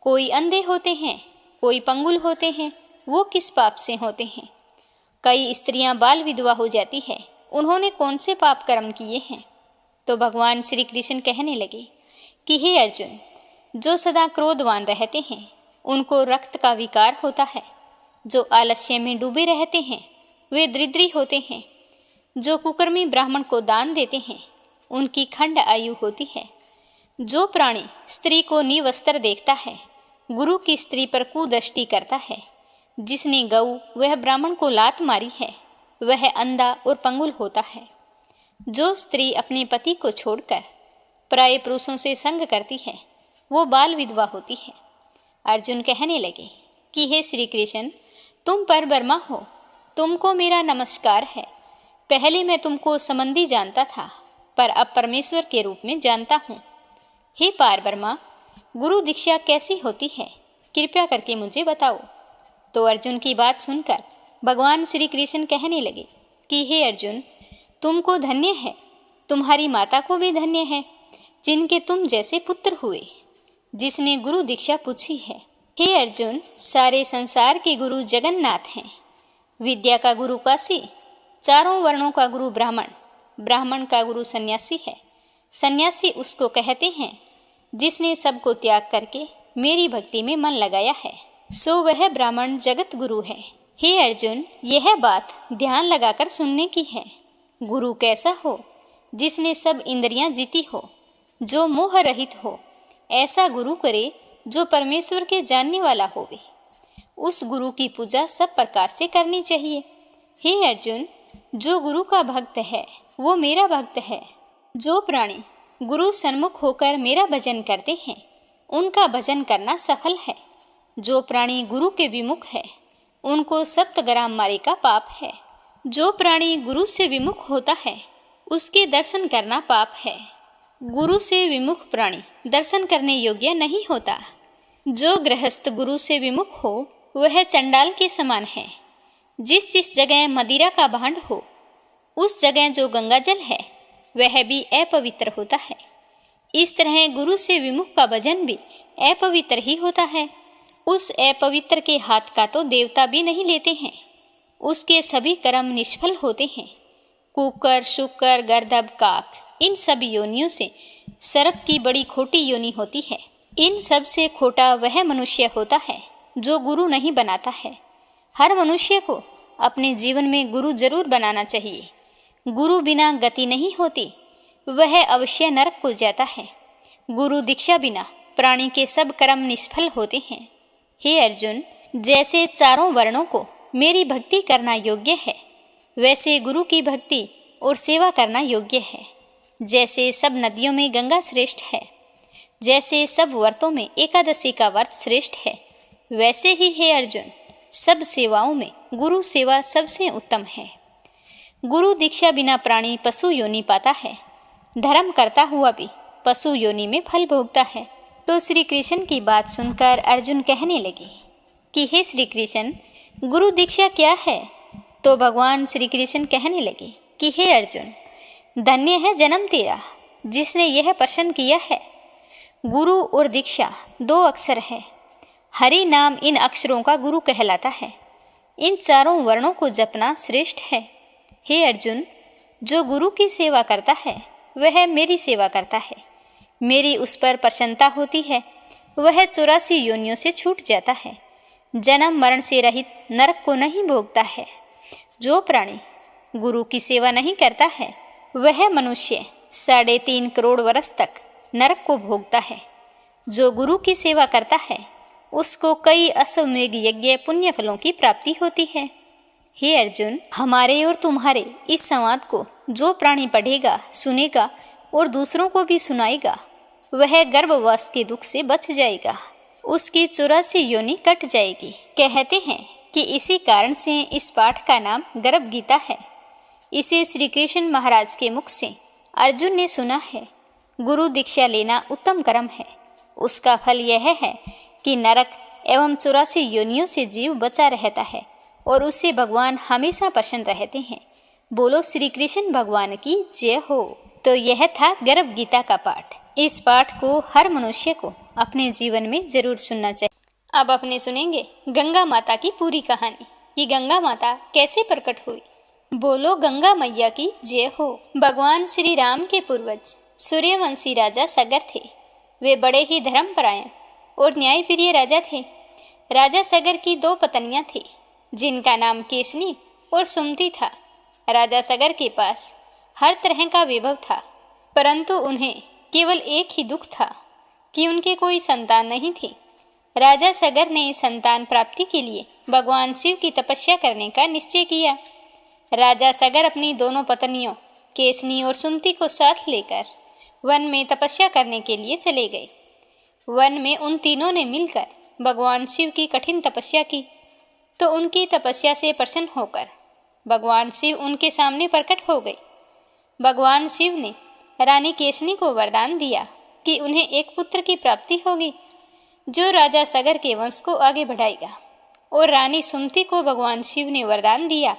कोई अंधे होते हैं, कोई पंगुल होते हैं, वो किस पाप से होते हैं? कई स्त्रियां बाल विधवा हो जाती है, उन्होंने कौन से पाप कर्म किए हैं? तो भगवान श्री कृष्ण कहने लगे कि हे अर्जुन, जो सदा क्रोधवान रहते हैं, उनको रक्त का विकार होता है। जो आलस्य में डूबे रहते हैं, वे दरिद्री होते हैं। जो कुकर्मी ब्राह्मण को दान देते हैं, उनकी खंड आयु होती है। जो प्राणी स्त्री को निवस्त्र देखता है, गुरु की स्त्री पर कुदृष्टि करता है, जिसने गऊ वह ब्राह्मण को लात मारी है, वह अंधा और पंगुल होता है। जो स्त्री अपने पति को छोड़कर पराये पुरुषों से संग करती है, वो बाल विधवा होती है। अर्जुन कहने लगे कि हे श्री कृष्ण, तुम परब्रह्मा हो, तुमको मेरा नमस्कार है। पहले मैं तुमको संबंधी जानता था, पर अब परमेश्वर के रूप में जानता हूँ। हे परब्रह्मा, गुरु दीक्षा कैसी होती है, कृपया करके मुझे बताओ। तो अर्जुन की बात सुनकर भगवान श्री कृष्ण कहने लगे कि हे अर्जुन, तुमको धन्य है, तुम्हारी माता को भी धन्य है, जिनके तुम जैसे पुत्र हुए, जिसने गुरु दीक्षा पूछी है। हे अर्जुन, सारे संसार के गुरु जगन्नाथ हैं। विद्या का गुरु काशी, चारों वर्णों का गुरु ब्राह्मण, ब्राह्मण का गुरु सन्यासी है। सन्यासी उसको कहते हैं जिसने सबको त्याग करके मेरी भक्ति में मन लगाया है, सो वह ब्राह्मण जगत गुरु है। हे अर्जुन, यह बात ध्यान लगाकर सुनने की है। गुरु कैसा हो? जिसने सब इंद्रियां जीती हो, जो मोह रहित हो। ऐसा गुरु करे जो परमेश्वर के जानने वाला होवे। उस गुरु की पूजा सब प्रकार से करनी चाहिए। हे अर्जुन, जो गुरु का भक्त है, वो मेरा भक्त है। जो प्राणी गुरु सन्मुख होकर मेरा भजन करते हैं उनका भजन करना सफल है। जो प्राणी गुरु के विमुख है उनको 7 ग्राम मारे का पाप है। जो प्राणी गुरु से विमुख होता है उसके दर्शन करना पाप है। गुरु से विमुख प्राणी दर्शन करने योग्य नहीं होता। जो गृहस्थ गुरु से विमुख हो वह चंडाल के समान है। जिस जगह मदिरा का भांड हो उस जगह जो गंगाजल है वह भी अपवित्र होता है। इस तरह गुरु से विमुख का भजन भी अपवित्र ही होता है। उस अपवित्र के हाथ का तो देवता भी नहीं लेते हैं। उसके सभी कर्म निष्फल होते हैं। कुकर, शुकर, गर्दभ, काक इन सब योनियों से सर्प की बड़ी खोटी योनि होती है। इन सब से खोटा वह मनुष्य होता है जो गुरु नहीं बनाता है। हर मनुष्य को अपने जीवन में गुरु जरूर बनाना चाहिए। गुरु बिना गति नहीं होती, वह अवश्य नरक को जाता है। गुरु दीक्षा बिना प्राणी के सब कर्म निष्फल होते हैं। हे अर्जुन, जैसे चारों वर्णों को मेरी भक्ति करना योग्य है वैसे गुरु की भक्ति और सेवा करना योग्य है। जैसे सब नदियों में गंगा श्रेष्ठ है, जैसे सब व्रतों में एकादशी का व्रत श्रेष्ठ है, वैसे ही हे अर्जुन सब सेवाओं में गुरु सेवा सबसे उत्तम है। गुरु दीक्षा बिना प्राणी पशु योनि पाता है। धर्म करता हुआ भी पशु योनि में फल भोगता है। तो श्री कृष्ण की बात सुनकर अर्जुन कहने लगे कि हे श्री कृष्ण, गुरु दीक्षा क्या है? तो भगवान श्री कृष्ण कहने लगे कि हे अर्जुन, धन्य है जन्म तेरा जिसने यह प्रश्न किया है। गुरु और दीक्षा 2 अक्षर है। हरि नाम इन अक्षरों का गुरु कहलाता है। इन चारों वर्णों को जपना श्रेष्ठ है। हे अर्जुन, जो गुरु की सेवा करता है वह मेरी सेवा करता है। मेरी उस पर प्रसन्नता होती है। वह 84 योनियों से छूट जाता है। जन्म मरण से रहित नरक को नहीं भोगता है। जो प्राणी गुरु की सेवा नहीं करता है वह मनुष्य 3.5 करोड़ वर्ष तक नरक को भोगता है। जो गुरु की सेवा करता है उसको कई अश्वमेध यज्ञ पुण्य फलों की प्राप्ति होती है। हे अर्जुन, हमारे और तुम्हारे इस संवाद को जो प्राणी पढ़ेगा, सुनेगा और दूसरों को भी सुनाएगा वह गर्भवास के दुख से बच जाएगा। उसकी 84 योनि कट जाएगी। कहते हैं कि इसी कारण से इस पाठ का नाम गर्भ गीता है। इसे श्री कृष्ण महाराज के मुख से अर्जुन ने सुना है। गुरु दीक्षा लेना उत्तम कर्म है। उसका फल यह है कि नरक एवं 84 योनियों से जीव बचा रहता है और उससे भगवान हमेशा प्रसन्न रहते हैं। बोलो श्री कृष्ण भगवान की जय हो। तो यह था गर्भ गीता का पाठ। इस पाठ को हर मनुष्य को अपने जीवन में जरूर सुनना चाहिए। अब अपने सुनेंगे गंगा माता की पूरी कहानी कि गंगा माता कैसे प्रकट हुई। बोलो गंगा मैया की जय हो। भगवान श्री राम के पूर्वज सूर्यवंशी राजा सगर थे। वे बड़े ही धर्मपरायण और न्यायप्रिय राजा थे। राजा सगर की 2 पत्नियां थी जिनका नाम केशनी और सुमति था। राजा सगर के पास हर तरह का वैभव था, परंतु उन्हें केवल एक ही दुख था कि उनके कोई संतान नहीं थी। राजा सगर ने संतान प्राप्ति के लिए भगवान शिव की तपस्या करने का निश्चय किया। राजा सगर अपनी दोनों पत्नियों केशनी और सुमति को साथ लेकर वन में तपस्या करने के लिए चले गए। वन में उन तीनों ने मिलकर भगवान शिव की कठिन तपस्या की तो उनकी तपस्या से प्रसन्न होकर भगवान शिव उनके सामने प्रकट हो गए। भगवान शिव ने रानी केशनी को वरदान दिया कि उन्हें एक पुत्र की प्राप्ति होगी जो राजा सगर के वंश को आगे बढ़ाएगा। और रानी सुमति को भगवान शिव ने वरदान दिया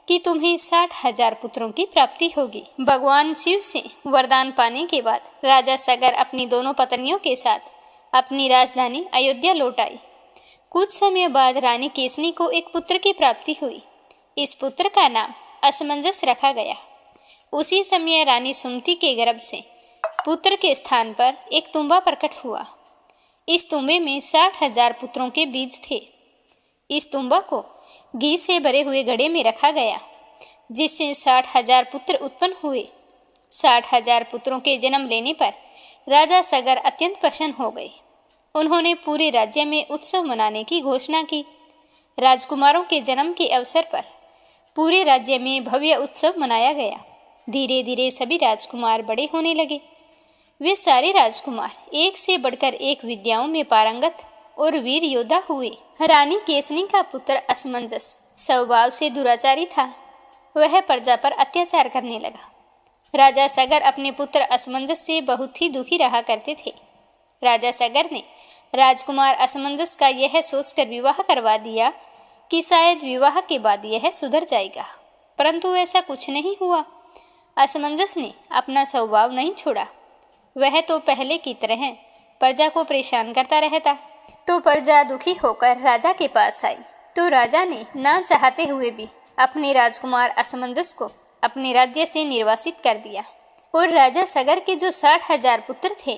कि तुम्हें 60,000 पुत्रों की प्राप्ति होगी। भगवान शिव से वरदान पाने के बाद राजा सगर अपनी दोनों पत्नियों के साथ अपनी राजधानी अयोध्या लौट आई। कुछ समय बाद रानी केशनी को एक पुत्र की प्राप्ति हुई। इस पुत्र का नाम असमंजस रखा गया। उसी समय रानी सुमति के गर्भ से पुत्र के स्थान पर एक तुम्बा प्रकट हुआ। इस तुम्बे में 60,000 पुत्रों के बीज थे। इस तुम्बा को घी से भरे हुए घड़े में रखा गया जिससे 60,000 पुत्र उत्पन्न हुए। 60,000 पुत्रों के जन्म लेने पर राजा सगर अत्यंत प्रसन्न हो गए। उन्होंने पूरे राज्य में उत्सव मनाने की घोषणा की। राजकुमारों के जन्म के अवसर पर पूरे राज्य में भव्य उत्सव मनाया गया। धीरे धीरे सभी राजकुमार बड़े होने लगे। वे सारे राजकुमार एक से बढ़कर एक विद्याओं में पारंगत और वीर योद्धा हुए। रानी केसनी का पुत्र असमंजस स्वभाव से दुराचारी था। वह प्रजा पर अत्याचार करने लगा। राजा सगर अपने पुत्र असमंजस से बहुत ही दुखी रहा करते थे। राजा सगर ने राजकुमार असमंजस का यह सोचकर विवाह करवा दिया कि शायद विवाह के बाद यह सुधर जाएगा, परंतु ऐसा कुछ नहीं हुआ। असमंजस ने अपना स्वभाव नहीं छोड़ा। वह तो पहले की तरह प्रजा को परेशान करता रहता। तो प्रजा दुखी होकर राजा के पास आई, तो राजा ने ना चाहते हुए भी अपने राजकुमार असमंजस को अपने राज्य से निर्वासित कर दिया। और राजा सगर के जो 60,000 पुत्र थे,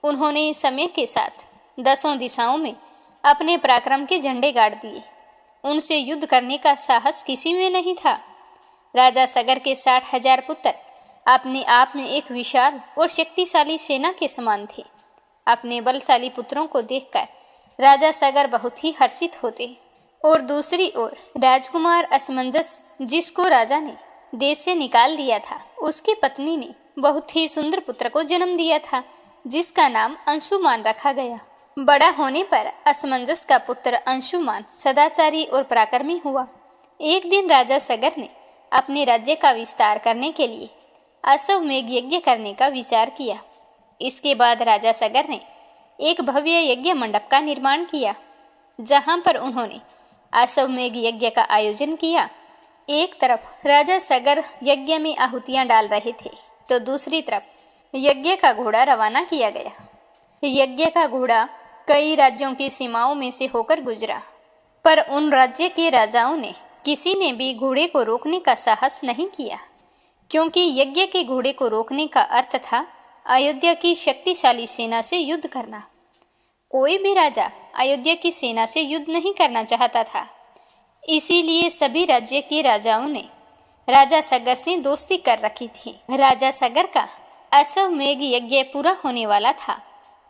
उन्होंने समय के साथ 10 दिशाओं में अपने पराक्रम के झंडे गाड़ दिए। उनसे युद्ध करने का साहस किसी में नहीं था। राजा सगर के 60,000 पुत्र अपने आप में एक विशाल और शक्तिशाली सेना के समान थे। अपने बलशाली पुत्रों को देखकर राजा सगर बहुत ही हर्षित होते। और दूसरी ओर राजकुमार असमंजस, जिसको राजा ने देश से निकाल दिया था, उसकी पत्नी ने बहुत ही सुंदर पुत्र को जन्म दिया था, जिसका नाम अंशुमान रखा गया। बड़ा होने पर असमंजस का पुत्र अंशुमान सदाचारी और पराक्रमी हुआ। एक दिन राजा सगर ने अपने राज्य का विस्तार करने के लिए अश्वमेध यज्ञ करने का विचार किया। इसके बाद राजा सगर ने एक भव्य यज्ञ मंडप का निर्माण किया, जहां पर उन्होंने अश्वमेध यज्ञ का आयोजन किया। एक तरफ राजा सगर यज्ञ में आहुतियां डाल रहे थे, तो दूसरी तरफ यज्ञ का घोड़ा रवाना किया गया। यज्ञ का घोड़ा कई राज्यों की सीमाओं में से होकर गुजरा, पर उन राज्य के राजाओं ने किसी ने भी घोड़े को रोकने का साहस नहीं किया, क्योंकि यज्ञ के घोड़े को रोकने का अर्थ था अयोध्या की शक्तिशाली सेना से युद्ध करना। कोई भी राजा अयोध्या की सेना से युद्ध नहीं करना चाहता था। इसीलिए सभी राज्य के राजाओं ने राजा सगर से दोस्ती कर रखी थी। राजा सगर का अश्वमेध यज्ञ पूरा होने वाला था,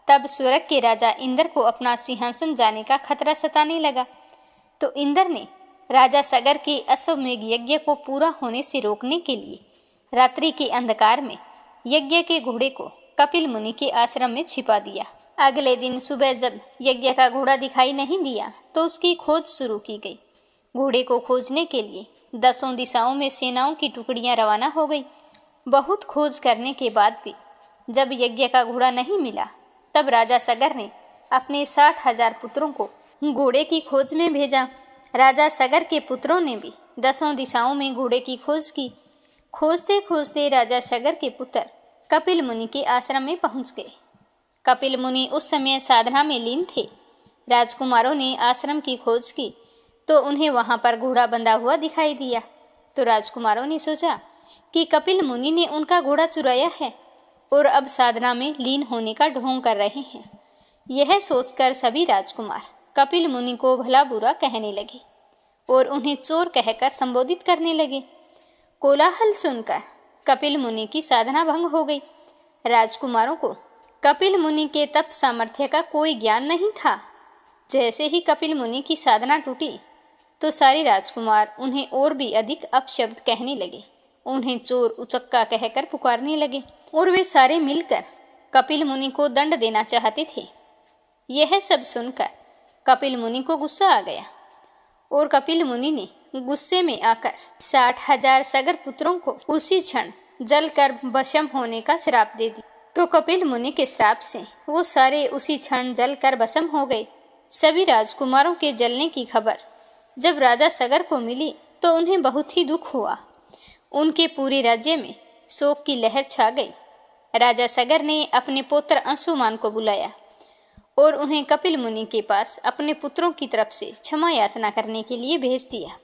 तब स्वर्ग के राजा इंद्र को अपना सिंहासन जाने का खतरा सताने लगा। तो इंद्र ने राजा सगर के अश्वमेध यज्ञ को पूरा होने से रोकने के लिए रात्रि के अंधकार में यज्ञ के घोड़े को कपिल मुनि के आश्रम में छिपा दिया। अगले दिन सुबह जब यज्ञ का घोड़ा दिखाई नहीं दिया, तो उसकी खोज शुरू की गई। घोड़े को खोजने के लिए 10 दिशाओं में सेनाओं की टुकड़ियां रवाना हो गई। बहुत खोज करने के बाद भी जब यज्ञ का घोड़ा नहीं मिला, तब राजा सगर ने अपने 60,000 पुत्रों को घोड़े की खोज में भेजा। राजा सगर के पुत्रों ने भी 10 दिशाओं में घोड़े की खोज की। खोजते खोजते राजा सगर के पुत्र कपिल मुनि के आश्रम में पहुंच गए। कपिल मुनि उस समय साधना में लीन थे। राजकुमारों ने आश्रम की खोज की, तो उन्हें वहां पर घोड़ा बंधा हुआ दिखाई दिया। तो राजकुमारों ने सोचा कि कपिल मुनि ने उनका घोड़ा चुराया है और अब साधना में लीन होने का ढोंग कर रहे हैं। यह सोचकर सभी राजकुमार कपिल मुनि को भला बुरा कहने लगे और उन्हें चोर कहकर संबोधित करने लगे। कोलाहल सुनकर कपिल मुनि की साधना भंग हो गई। राजकुमारों को कपिल मुनि के तप सामर्थ्य का कोई ज्ञान नहीं था। जैसे ही कपिल मुनि की साधना टूटी, तो सारे राजकुमार उन्हें और भी अधिक अपशब्द कहने लगे। उन्हें चोर उचक्का कहकर पुकारने लगे और वे सारे मिलकर कपिल मुनि को दंड देना चाहते थे। यह सब सुनकर कपिल मुनि को गुस्सा आ गया और कपिल मुनि ने गुस्से में आकर 60,000 सगर पुत्रों को उसी क्षण जलकर भस्म होने का श्राप दे दिया। तो कपिल मुनि के श्राप से वो सारे उसी क्षण जलकर भस्म हो गए। सभी राजकुमारों के जलने की खबर जब राजा सगर को मिली, तो उन्हें बहुत ही दुख हुआ। उनके पूरे राज्य में शोक की लहर छा गई। राजा सगर ने अपने पुत्र अंशुमान को बुलाया और उन्हें कपिल मुनि के पास अपने पुत्रों की तरफ से क्षमा याचना करने के लिए भेज दिया।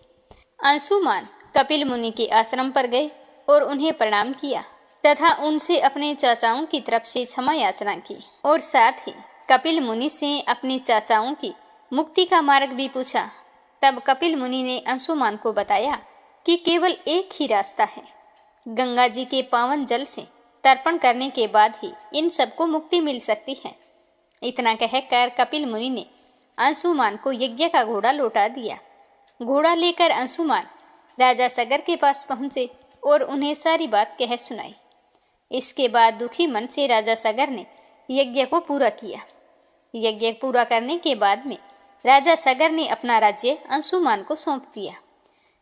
अंशुमान कपिल मुनि के आश्रम पर गए और उन्हें प्रणाम किया तथा उनसे अपने चाचाओं की तरफ से क्षमा याचना की और साथ ही कपिल मुनि से अपने चाचाओं की मुक्ति का मार्ग भी पूछा। तब कपिल मुनि ने अंशुमान को बताया कि केवल एक ही रास्ता है, गंगा जी के पावन जल से तर्पण करने के बाद ही इन सबको मुक्ति मिल सकती है। इतना कहकर कपिल मुनि ने अंशुमान को यज्ञ का घोड़ा लौटा दिया। घोड़ा लेकर अंशुमान राजा सगर के पास पहुंचे और उन्हें सारी बात कह सुनाई। इसके बाद दुखी मन से राजा सगर ने यज्ञ को पूरा किया। यज्ञ पूरा करने के बाद में राजा सगर ने अपना राज्य अंशुमान को सौंप दिया।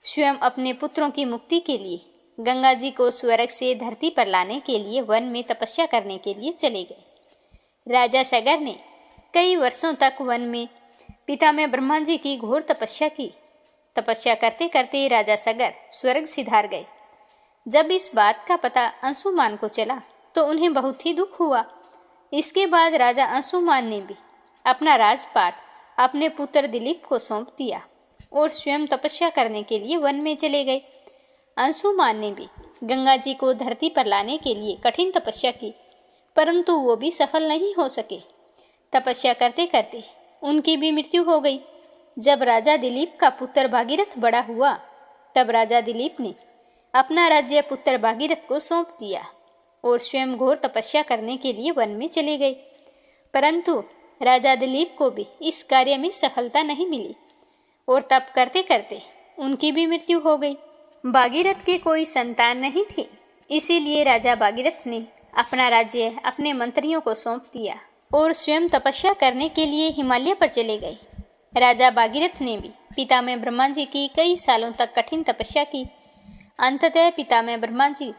स्वयं अपने पुत्रों की मुक्ति के लिए गंगा जी को स्वर्ग से धरती पर लाने के लिए वन में तपस्या करने के लिए चले गए। राजा सगर ने कई वर्षों तक वन में पितामह ब्रह्मा जी की घोर तपस्या की। तपस्या करते करते राजा सगर स्वर्ग सिधार गए। जब इस बात का पता अंशुमान को चला तो उन्हें बहुत ही दुख हुआ। इसके बाद राजा अंशुमान ने भी अपना राजपाट अपने पुत्र दिलीप को सौंप दिया और स्वयं तपस्या करने के लिए वन में चले गए। अंशुमान ने भी गंगा जी को धरती पर लाने के लिए कठिन तपस्या की, परंतु वो भी सफल नहीं हो सके। तपस्या करते करते उनकी भी मृत्यु हो गई। जब राजा दिलीप का पुत्र भागीरथ बड़ा हुआ तब राजा दिलीप ने अपना राज्य पुत्र भागीरथ को सौंप दिया और स्वयं घोर तपस्या करने के लिए वन में चले गए। परंतु राजा दिलीप को भी इस कार्य में सफलता नहीं मिली और तप करते करते उनकी भी मृत्यु हो गई। भागीरथ के कोई संतान नहीं थी, इसीलिए राजा भागीरथ ने अपना राज्य अपने मंत्रियों को सौंप दिया और स्वयं तपस्या करने के लिए हिमालय पर चले गए। राजा भागीरथ ने भी पितामह ब्रह्मा जी की कई सालों तक कठिन तपस्या की। अंततः पितामह ब्रह्मा जी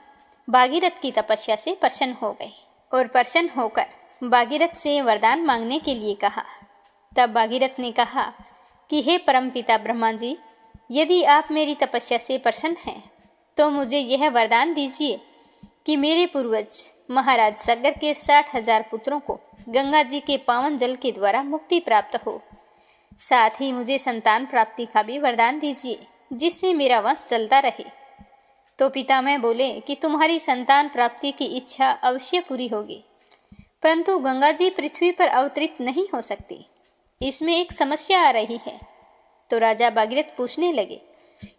भागीरथ की तपस्या से प्रसन्न हो गए और प्रसन्न होकर भागीरथ से वरदान मांगने के लिए कहा। तब भागीरथ ने कहा कि हे परमपिता ब्रह्मा जी, यदि आप मेरी तपस्या से प्रसन्न हैं तो मुझे यह वरदान दीजिए कि मेरे पूर्वज महाराज सगर के 60,000 पुत्रों को गंगा जी के पावन जल के द्वारा मुक्ति प्राप्त हो। साथ ही मुझे संतान प्राप्ति का भी वरदान दीजिए जिससे मेरा वंश चलता रहे। तो पितामह बोले कि तुम्हारी संतान प्राप्ति की इच्छा अवश्य पूरी होगी, परंतु गंगा जी पृथ्वी पर अवतरित नहीं हो सकती। इसमें एक समस्या आ रही है। तो राजा भागीरथ पूछने लगे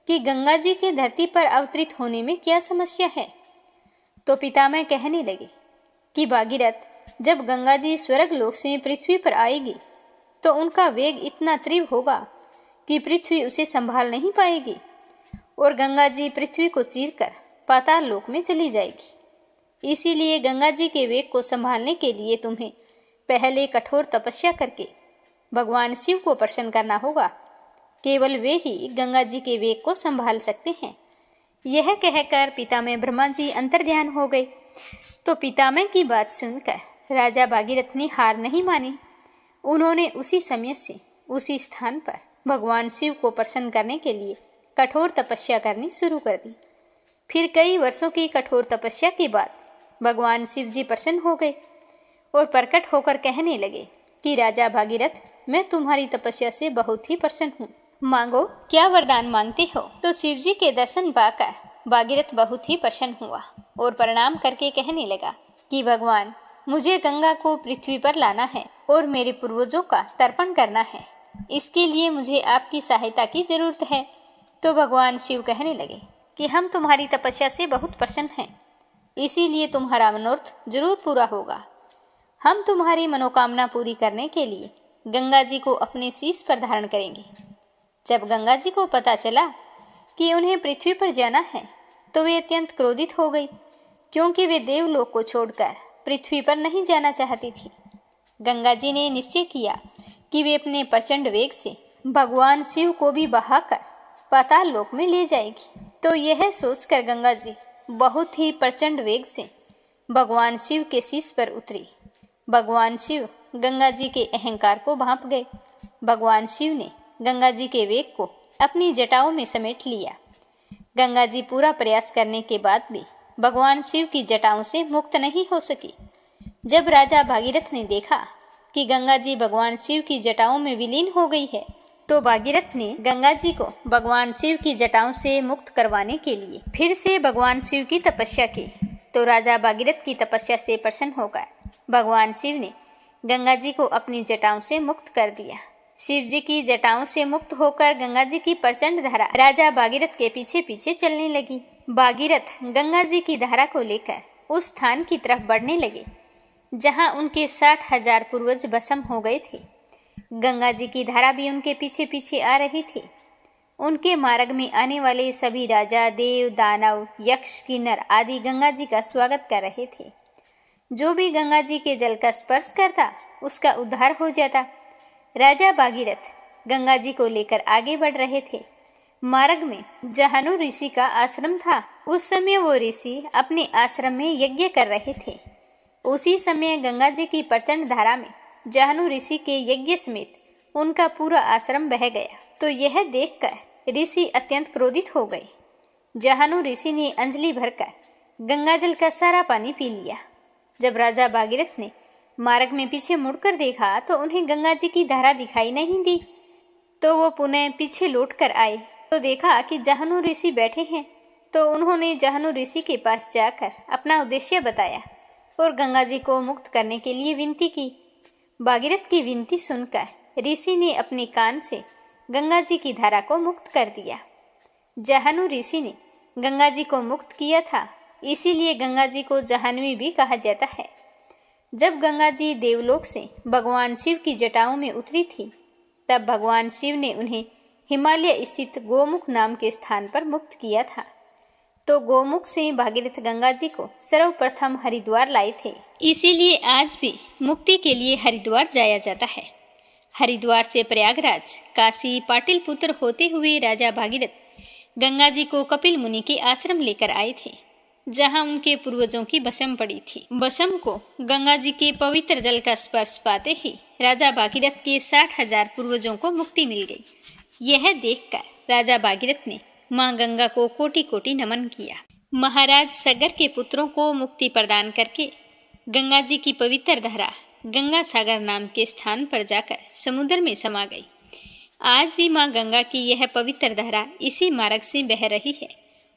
कि गंगा जी के धरती पर अवतरित होने में क्या समस्या है। तो पितामह कहने लगे कि भागीरथ, जब गंगा जी स्वर्ग लोक से पृथ्वी पर आएगी तो उनका वेग इतना तीव्र होगा कि पृथ्वी उसे संभाल नहीं पाएगी और गंगा जी पृथ्वी को चीरकर पाताल लोक में चली जाएगी। इसीलिए गंगा जी के वेग को संभालने के लिए तुम्हें पहले कठोर तपस्या करके भगवान शिव को प्रसन्न करना होगा। केवल वे ही गंगा जी के वेग को संभाल सकते हैं। यह कहकर पितामह ब्रह्मा जी अंतर्ध्यान हो गए। तो पितामह की बात सुनकर राजा भागीरथ ने हार नहीं मानी। उन्होंने उसी समय से उसी स्थान पर भगवान शिव को प्रसन्न करने के लिए कठोर तपस्या करनी शुरू कर दी। फिर कई वर्षों की कठोर तपस्या के बाद भगवान शिव जी प्रसन्न हो गए और प्रकट होकर कहने लगे कि राजा भागीरथ, मैं तुम्हारी तपस्या से बहुत ही प्रसन्न हूँ। मांगो, क्या वरदान मांगते हो। तो शिव जी के दर्शन पाकर भागीरथ बहुत ही प्रसन्न हुआ और प्रणाम करके कहने लगा कि भगवान, मुझे गंगा को पृथ्वी पर लाना है और मेरे पूर्वजों का तर्पण करना है। इसके लिए मुझे आपकी सहायता की जरूरत है। तो भगवान शिव कहने लगे कि हम तुम्हारी तपस्या से बहुत प्रसन्न हैं, इसीलिए तुम्हारा मनोरथ जरूर पूरा होगा। हम तुम्हारी मनोकामना पूरी करने के लिए गंगा जी को अपने शीश पर धारण करेंगे। जब गंगा जी को पता चला कि उन्हें पृथ्वी पर जाना है तो वे अत्यंत क्रोधित हो गई, क्योंकि वे देवलोक को छोड़कर पृथ्वी पर नहीं जाना चाहती थी। गंगा जी ने निश्चय किया कि वे अपने प्रचंड वेग से भगवान शिव को भी बहाकर पाताल लोक में ले जाएगी। तो यह सोचकर गंगा जी बहुत ही प्रचंड वेग से भगवान शिव के शीश पर उतरी। भगवान शिव गंगा जी के अहंकार को भांप गए। भगवान शिव ने गंगा जी के वेग को अपनी जटाओं में समेट लिया। गंगा जी पूरा प्रयास करने के बाद भी भगवान शिव की जटाओं से मुक्त नहीं हो सकी। जब राजा भागीरथ ने देखा कि गंगा जी भगवान शिव की जटाओं में विलीन हो गई है तो भागीरथ ने गंगा जी को भगवान शिव की जटाओं से मुक्त करवाने के लिए फिर से भगवान शिव की तपस्या की। तो राजा भागीरथ की तपस्या से प्रसन्न होकर भगवान शिव ने गंगा जी को अपनी जटाओं से मुक्त कर दिया। शिव जी की जटाओं से मुक्त होकर गंगा जी की प्रचंड धारा राजा भागीरथ के पीछे पीछे चलने लगी। भागीरथ गंगा जी की धारा को लेकर उस स्थान की तरफ बढ़ने लगे जहां उनके 60,000 पूर्वज भस्म हो गए थे। गंगा जी की धारा भी उनके पीछे पीछे आ रही थी उनके मार्ग में आने वाले सभी राजा, देव, दानव, यक्ष, किन्नर आदि गंगा जी का स्वागत कर रहे थे। जो भी गंगा जी के जल का स्पर्श करता उसका उद्धार हो जाता। राजा भागीरथ गंगा जी को लेकर आगे बढ़ रहे थे। मार्ग में जहानु ऋषि का आश्रम था। उस समय वो ऋषि अपने आश्रम में यज्ञ कर रहे थे। उसी समय गंगा जी की प्रचंड धारा में जहानु ऋषि के यज्ञ समेत उनका पूरा आश्रम बह गया। तो यह देखकर ऋषि अत्यंत क्रोधित हो गए। जहानु ऋषि ने अंजलि भरकर गंगा जल का सारा पानी पी लिया। जब राजा भागीरथ ने मार्ग में पीछे मुड़कर देखा तो उन्हें गंगा जी की धारा दिखाई नहीं दी। तो वो पुनः पीछे लौटकर आए तो देखा कि जहानु ऋषि बैठे हैं। तो उन्होंने जहानु ऋषि के पास जाकर अपना उद्देश्य बताया और गंगा जी को मुक्त करने के लिए विनती की। भागीरथ की विनती सुनकर ऋषि ने अपने कान से गंगा जी की धारा को मुक्त कर दिया। जहानु ऋषि ने गंगा जी को मुक्त किया था, इसीलिए गंगा जी को जहान्वी भी कहा जाता है। जब गंगा जी देवलोक से भगवान शिव की जटाओं में उतरी थी, तब भगवान शिव ने उन्हें हिमालय स्थित गोमुख नाम के स्थान पर मुक्त किया था। तो गोमुख से भागीरथ गंगा जी को सर्वप्रथम हरिद्वार लाए थे। इसीलिए आज भी मुक्ति के लिए हरिद्वार जाया जाता है। हरिद्वार से प्रयागराज, काशी, पाटलिपुत्र होते हुए राजा भागीरथ गंगा जी को कपिल मुनि के आश्रम लेकर आए थे, जहां उनके पूर्वजों की भस्म पड़ी थी। भस्म को गंगा जी के पवित्र जल का स्पर्श पाते ही राजा भागीरथ के 60,000 पूर्वजों को मुक्ति मिल गई। यह देखकर राजा भागीरथ ने मां गंगा को कोटि कोटि नमन किया। महाराज सगर के पुत्रों को मुक्ति प्रदान करके गंगा जी की पवित्र धारा गंगा सागर नाम के स्थान पर जाकर समुद्र में समा गई। आज भी मां गंगा की यह पवित्र धारा इसी मार्ग से बह रही है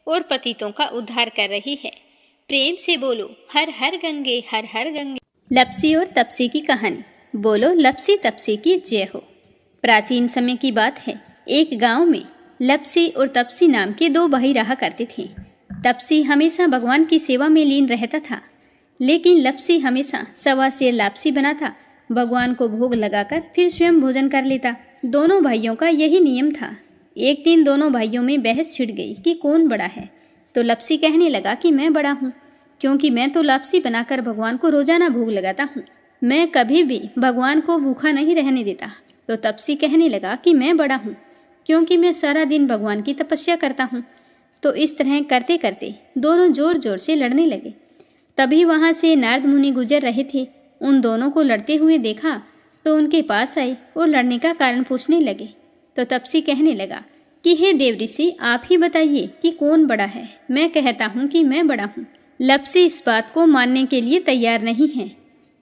और पतितों का उद्धार कर रही है। प्रेम से बोलो हर हर गंगे, हर हर गंगे। लपसी और तपसी की कहानी। बोलो लपसी तपसी की जय हो। प्राचीन समय की बात है। एक गांव में लपसी और तपसी नाम के 2 भाई रहा करते थे। तपसी हमेशा भगवान की सेवा में लीन रहता था, लेकिन लपसी हमेशा सवा सेर लापसी बनाता, भगवान को भोग लगाकर फिर स्वयं भोजन कर लेता। दोनों भाइयों का यही नियम था। एक दिन दोनों भाइयों में बहस छिड़ गई कि कौन बड़ा है। तो लपसी कहने लगा कि मैं बड़ा हूँ, क्योंकि मैं तो लापसी बनाकर भगवान को रोजाना भोग लगाता हूँ। मैं कभी भी भगवान को भूखा नहीं रहने देता। तो तपसी कहने लगा कि मैं बड़ा हूँ, क्योंकि मैं सारा दिन भगवान की तपस्या करता हूँ। तो इस तरह करते करते दोनों जोर जोर से लड़ने लगे। तभी वहाँ से नारद मुनि गुजर रहे थे। उन दोनों को लड़ते हुए देखा तो उनके पास आए और लड़ने का कारण पूछने लगे। तो तपसी कहने लगा कि हे देव ऋषि, आप ही बताइए कि कौन बड़ा है। मैं कहता हूँ कि मैं बड़ा हूँ। लपसी इस बात को मानने के लिए तैयार नहीं है।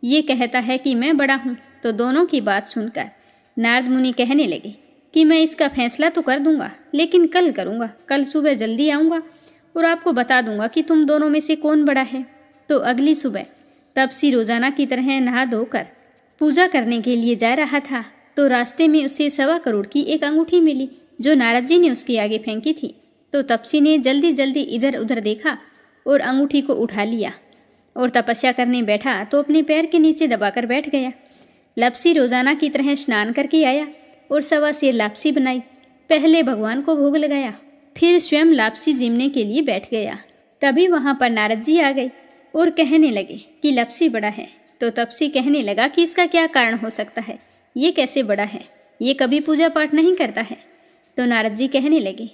ये कहता है कि मैं बड़ा हूँ। तो दोनों की बात सुनकर नारद मुनि कहने लगे कि मैं इसका फैसला तो कर दूंगा, लेकिन कल करूंगा। कल सुबह जल्दी आऊँगा और आपको बता दूंगा कि तुम दोनों में से कौन बड़ा है। तो अगली सुबह तपसी रोजाना की तरह नहा धोकर पूजा करने के लिए जा रहा था। तो रास्ते में उसे 1.25 करोड़ की एक अंगूठी मिली, जो नारद जी ने उसके आगे फेंकी थी। तो तपसी ने जल्दी जल्दी इधर उधर देखा और अंगूठी को उठा लिया और तपस्या करने बैठा तो अपने पैर के नीचे दबाकर बैठ गया। लपसी रोजाना की तरह स्नान करके आया और 1.25 सेर लापसी बनाई। पहले भगवान को भोग लगाया, फिर स्वयं लापसी जीमने के लिए बैठ गया। तभी वहां पर नारद जी आ गए और कहने लगे कि लपसी बड़ा है। तो तपसी कहने लगा कि इसका क्या कारण हो सकता है, ये कैसे बड़ा है, ये कभी पूजा पाठ नहीं करता है। तो नारद जी कहने लगे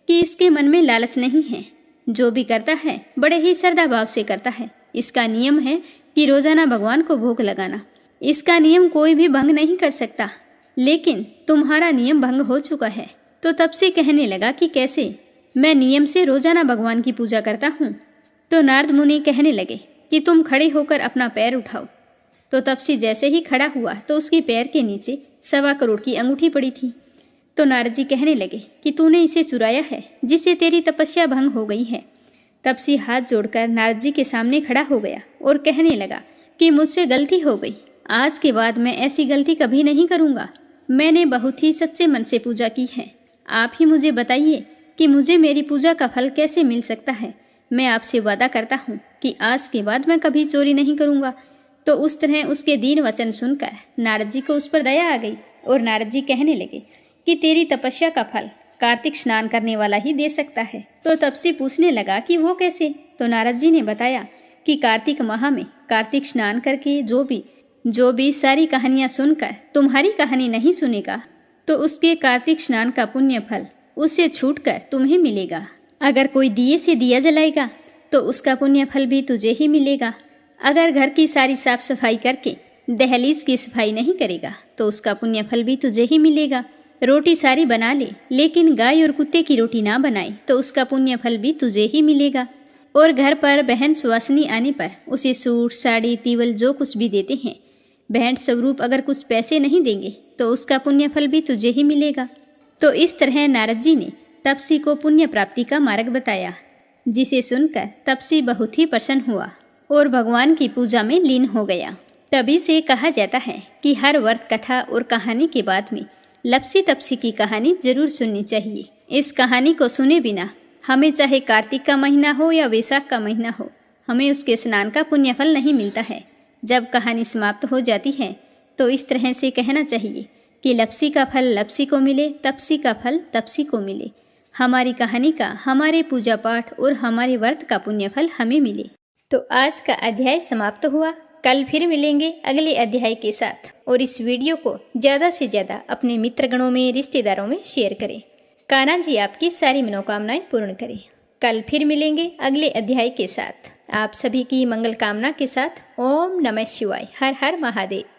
कि इसके मन में लालच नहीं है, जो भी करता है बड़े ही श्रद्धा भाव से करता है। इसका नियम है कि रोजाना भगवान को भोग लगाना। इसका नियम कोई भी भंग नहीं कर सकता, लेकिन तुम्हारा नियम भंग हो चुका है। तो तपसी कहने लगा कि कैसे, मैं नियम से रोजाना भगवान की पूजा करता हूँ। तो नारद मुनि कहने लगे कि तुम खड़े होकर अपना पैर उठाओ। तो तपसी जैसे ही खड़ा हुआ तो उसके पैर के नीचे 1.25 करोड़ की अंगूठी पड़ी थी। तो नारद जी कहने लगे कि तूने इसे चुराया है, जिससे तेरी तपस्या भंग हो गई है। तपसी हाथ जोड़कर नारद जी के सामने खड़ा हो गया और कहने लगा कि मुझसे गलती हो गई, आज के बाद मैं ऐसी गलती कभी नहीं करूँगा। मैंने बहुत ही सच्चे मन से पूजा की है। आप ही मुझे बताइए कि मुझे मेरी पूजा का फल कैसे मिल सकता है। मैं आपसे वादा करता हूँ कि आज के बाद मैं कभी चोरी नहीं करूँगा। तो उस तरह उसके दीन वचन सुनकर नारद जी को उस पर दया आ गई और नारद जी कहने लगे कि तेरी तपस्या का फल कार्तिक स्नान करने वाला ही दे सकता है। तो तपसी पूछने लगा कि वो कैसे। तो नारद जी ने बताया कि कार्तिक माह में कार्तिक स्नान करके जो भी सारी कहानियाँ सुनकर तुम्हारी कहानी नहीं सुनेगा तो उसके कार्तिक स्नान का पुण्य फल उससे छूटकर तुम्हें मिलेगा। अगर कोई दिए से दिया जलाएगा तो उसका पुण्य फल भी तुझे ही मिलेगा। अगर घर की सारी साफ सफाई करके दहलीज की सफाई नहीं करेगा तो उसका पुण्य फल भी तुझे ही मिलेगा। रोटी सारी बना ले लेकिन गाय और कुत्ते की रोटी ना बनाए तो उसका पुण्य फल भी तुझे ही मिलेगा। और घर पर बहन सुवासिनी आने पर उसे सूट साड़ी तीवल जो कुछ भी देते हैं भेंट स्वरूप अगर कुछ पैसे नहीं देंगे तो उसका पुण्य फल भी तुझे ही मिलेगा। तो इस तरह नारद जी ने तपसी को पुण्य प्राप्ति का मार्ग बताया, जिसे सुनकर तपसी बहुत ही प्रसन्न हुआ और भगवान की पूजा में लीन हो गया। तभी से कहा जाता है कि हर व्रत कथा और कहानी के बाद में लपसी तपसी की कहानी जरूर सुननी चाहिए। इस कहानी को सुने बिना हमें चाहे कार्तिक का महीना हो या वैशाख का महीना हो, हमें उसके स्नान का पुण्य फल नहीं मिलता है। जब कहानी समाप्त हो जाती है तो इस तरह से कहना चाहिए कि लपसी का फल लपसी को मिले, तपसी का फल तपसी को मिले। हमारी कहानी का, हमारे पूजा पाठ और हमारे व्रत का पुण्य फल हमें मिले। तो आज का अध्याय समाप्त हुआ। कल फिर मिलेंगे अगले अध्याय के साथ। और इस वीडियो को ज़्यादा से ज़्यादा अपने मित्रगणों में, रिश्तेदारों में शेयर करें। कान्हा जी आपकी सारी मनोकामनाएं पूर्ण करें। कल फिर मिलेंगे अगले अध्याय के साथ। आप सभी की मंगल कामना के साथ ओम नमः शिवाय। हर हर महादेव।